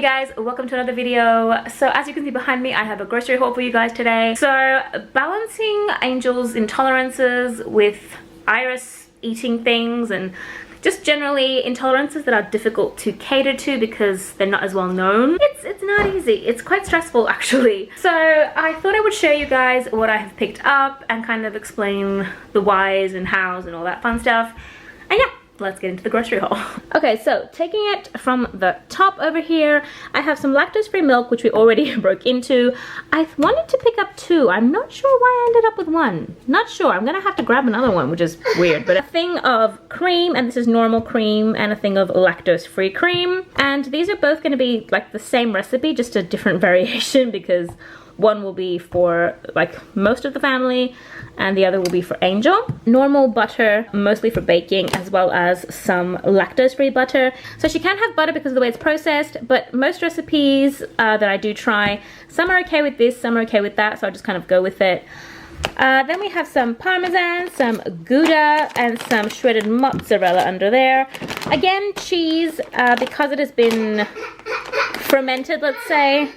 guys, welcome to another video. So as you can see behind me, I have a grocery haul for you guys today. So balancing Angel's intolerances with Iris eating things and just generally intolerances that are difficult to cater to because they're not as well known. It's not easy. It's quite stressful actually. So I thought I would show you guys what I have picked up and kind of explain the whys and hows and all that fun stuff. And yeah, let's get into the grocery haul. Okay, so taking it from the top over here, I have some lactose-free milk, which we already broke into. I wanted to pick up two. I'm not sure why I ended up with one. Not sure. I'm gonna have to grab another one, which is weird. But a thing of cream, and this is normal cream, and a thing of lactose-free cream. And these are both gonna be like the same recipe, just a different variation because one will be for like most of the family and the other will be for Angel. Normal butter, mostly for baking, as well as some lactose-free butter. So she can't have butter because of the way it's processed, but most recipes that I do try, some are okay with this, some are okay with that, so I just kind of go with it. Then we have some Parmesan, some Gouda, and some shredded mozzarella under there. Again, cheese, because it has been fermented, let's say,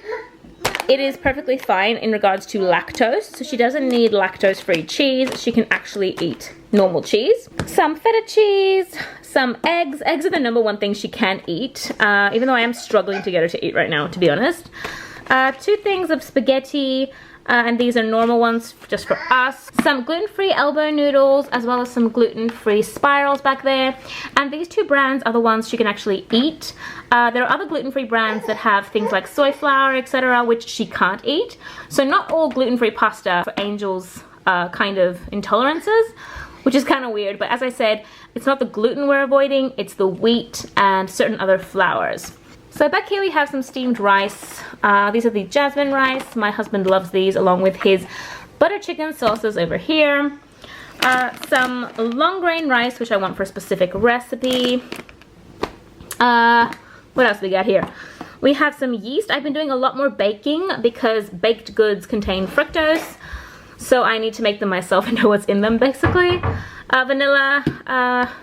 it is perfectly fine in regards to lactose, so she doesn't need lactose-free cheese. She can actually eat normal cheese. Some feta cheese, some eggs. Eggs are the #1 thing she can eat, even though I am struggling to get her to eat right now, to be honest. 2 things of spaghetti, and these are normal ones just for us. Some gluten-free elbow noodles, as well as some gluten-free spirals back there. And these 2 brands are the ones she can actually eat. There are other gluten-free brands that have things like soy flour, etc., which she can't eat. So not all gluten-free pasta for Angel's kind of intolerances, which is kind of weird. But as I said, it's not the gluten we're avoiding, it's the wheat and certain other flours. So back here we have some steamed rice. These are the jasmine rice. My husband loves these along with his butter chicken sauces over here. Some long grain rice, which I want for a specific recipe. What else do we got here? We have some yeast. I've been doing a lot more baking because baked goods contain fructose. So I need to make them myself and know what's in them basically. Vanilla,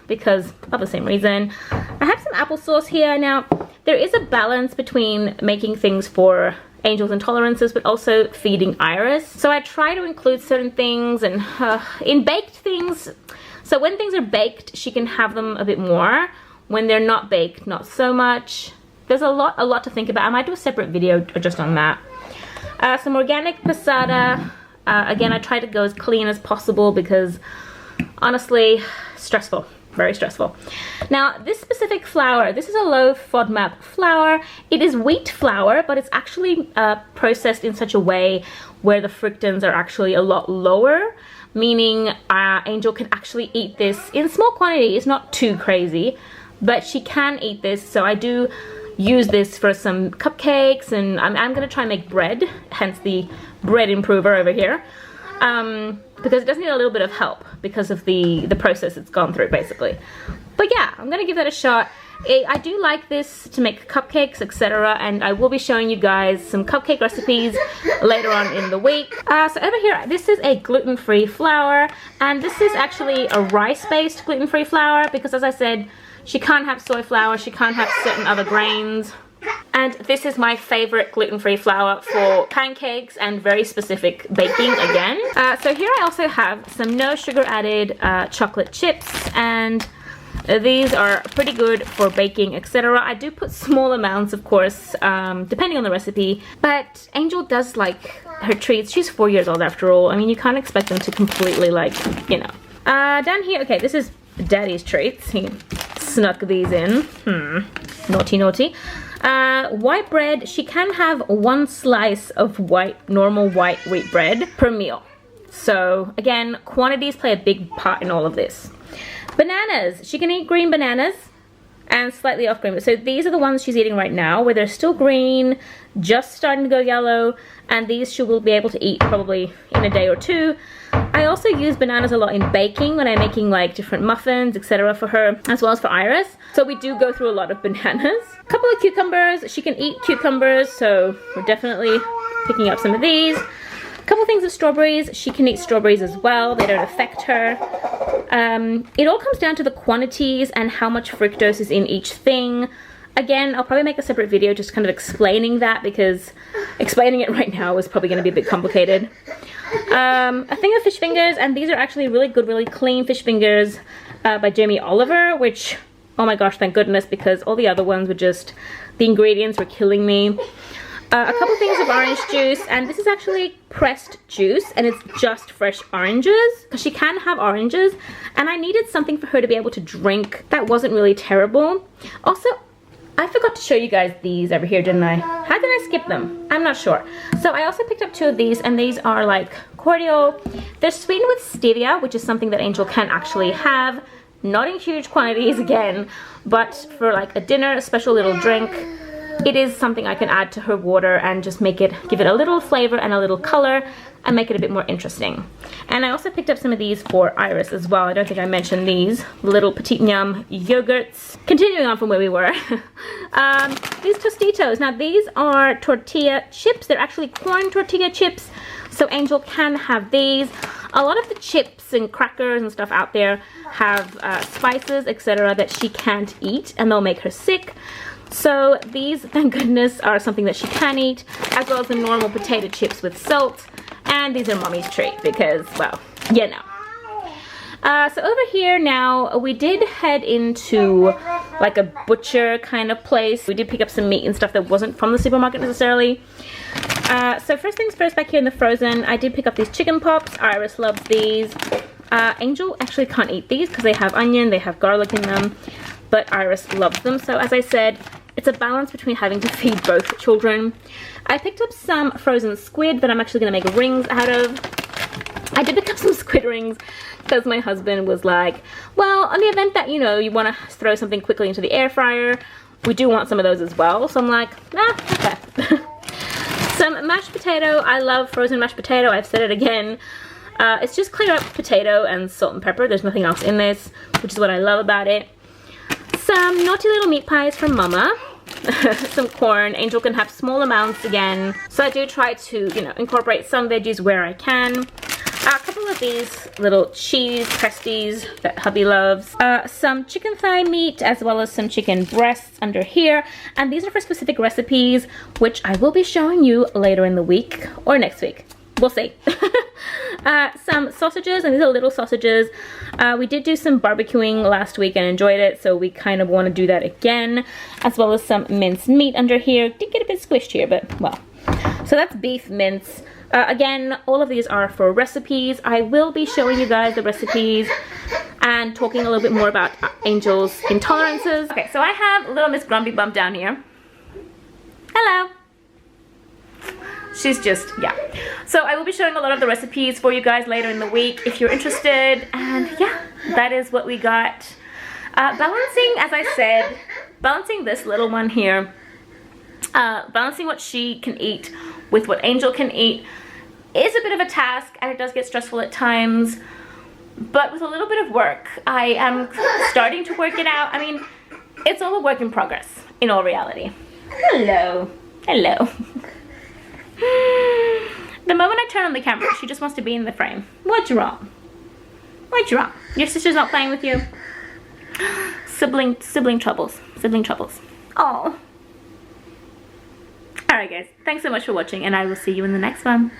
because of the same reason. I have some applesauce here. Now, there is a balance between making things for Angel's intolerances, but also feeding Iris. So I try to include certain things and in baked things. So when things are baked, she can have them a bit more. When they're not baked, not so much. There's a lot to think about. I might do a separate video just on that. Some organic passata. Again, I try to go as clean as possible because honestly, stressful. Very stressful. Now, this specific flour, this is a low FODMAP flour. It is wheat flour, but it's actually processed in such a way where the fructans are actually a lot lower, meaning Angel can actually eat this in small quantities, not too crazy, but she can eat this. So I do use this for some cupcakes, and I'm gonna try and make bread, hence the bread improver over here. Because it does need a little bit of help because of the process it's gone through basically. But yeah, I'm gonna give that a shot. I do like this to make cupcakes, etc., and I will be showing you guys some cupcake recipes later on in the week. So over here, this is a gluten-free flour, and this is actually a rice-based gluten-free flour because, as I said, she can't have soy flour, she can't have certain other grains. And this is my favorite gluten-free flour for pancakes and very specific baking again. So here I also have some no sugar added chocolate chips, and these are pretty good for baking, etc. I do put small amounts, of course, depending on the recipe, but Angel does like her treats. She's 4 years old after all. I mean, you can't expect them to completely, like, you know. Down here, okay, this is Daddy's treats. He snuck these in. Naughty, naughty. White bread, she can have 1 slice of normal white wheat bread per meal. So again, quantities play a big part in all of this. Bananas, she can eat green bananas and slightly off green. So these are the ones she's eating right now, where they're still green, just starting to go yellow, and these she will be able to eat probably in a day or 2. I also use bananas a lot in baking when I'm making like different muffins, etc. for her, as well as for Iris. So we do go through a lot of bananas. A couple of cucumbers. She can eat cucumbers, so we're definitely picking up some of these. A couple things of strawberries. She can eat strawberries as well. They don't affect her. It all comes down to the quantities and how much fructose is in each thing. Again, I'll probably make a separate video just kind of explaining that, because explaining it right now is probably going to be a bit complicated. A thing of fish fingers, and these are actually really good, really clean fish fingers by Jamie Oliver, which, oh my gosh, thank goodness, because all the other ones were just, the ingredients were killing me. A couple things of orange juice, and this is actually pressed juice, and it's just fresh oranges, because she can have oranges, and I needed something for her to be able to drink that wasn't really terrible. Also, I forgot to show you guys these over here, didn't I? How did I skip them? I'm not sure. So I also picked up 2 of these, and these are like cordial. They're sweetened with stevia, which is something that Angel can actually have. Not in huge quantities again, but for like a dinner, a special little drink. It is something I can add to her water and just make it, give it a little flavor and a little color and make it a bit more interesting. And I also picked up some of these for Iris as well. I don't think I mentioned these little Petite Yum yogurts. Continuing on from where we were. These Tostitos. Now these are tortilla chips. They're actually corn tortilla chips. So Angel can have these. A lot of the chips and crackers and stuff out there have spices, etc. that she can't eat, and they'll make her sick. So these, thank goodness, are something that she can eat, as well as the normal potato chips with salt. And these are mommy's treat because, well, you know. So over here now, we did head into like a butcher kind of place. We did pick up some meat and stuff that wasn't from the supermarket necessarily. So first things first, back here in the frozen, I did pick up these chicken pops. Iris loves these. Angel actually can't eat these because they have onion, they have garlic in them. But Iris loves them. So as I said, it's a balance between having to feed both children. I picked up some frozen squid that I'm actually going to make rings out of. I did pick up some squid rings because my husband was like, well, on the event that, you know, you want to throw something quickly into the air fryer, we do want some of those as well. So I'm like, nah, okay. Some mashed potato. I love frozen mashed potato. I've said it again. It's just clear up potato and salt and pepper. There's nothing else in this, which is what I love about it. Some naughty little meat pies from Mama. Some corn. Angel can have small amounts again. So I do try to, you know, incorporate some veggies where I can. A couple of these little cheese pasties that hubby loves. Some chicken thigh meat, as well as some chicken breasts under here. And these are for specific recipes, which I will be showing you later in the week or next week. We'll see. Some sausages, and these are little sausages. We did do some barbecuing last week and enjoyed it, so we kind of want to do that again, as well as some minced meat under here. Did get a bit squished here, but well. So that's beef mince. Again, all of these are for recipes. I will be showing you guys the recipes and talking a little bit more about Angel's intolerances. Okay, so I have little Miss Grumpy Bump down here. Hello. She's just, yeah. So I will be showing a lot of the recipes for you guys later in the week if you're interested. And yeah, that is what we got. Balancing, as I said, balancing this little one here, balancing what she can eat with what Angel can eat is a bit of a task, and it does get stressful at times. But with a little bit of work, I am starting to work it out. I mean, it's all a work in progress, in all reality. Hello. Hello. The moment I turn on the camera, she just wants to be in the frame. What's wrong? What's wrong? Your sister's not playing with you? Sibling troubles. Sibling troubles. Oh. Alright guys, thanks so much for watching, and I will see you in the next one.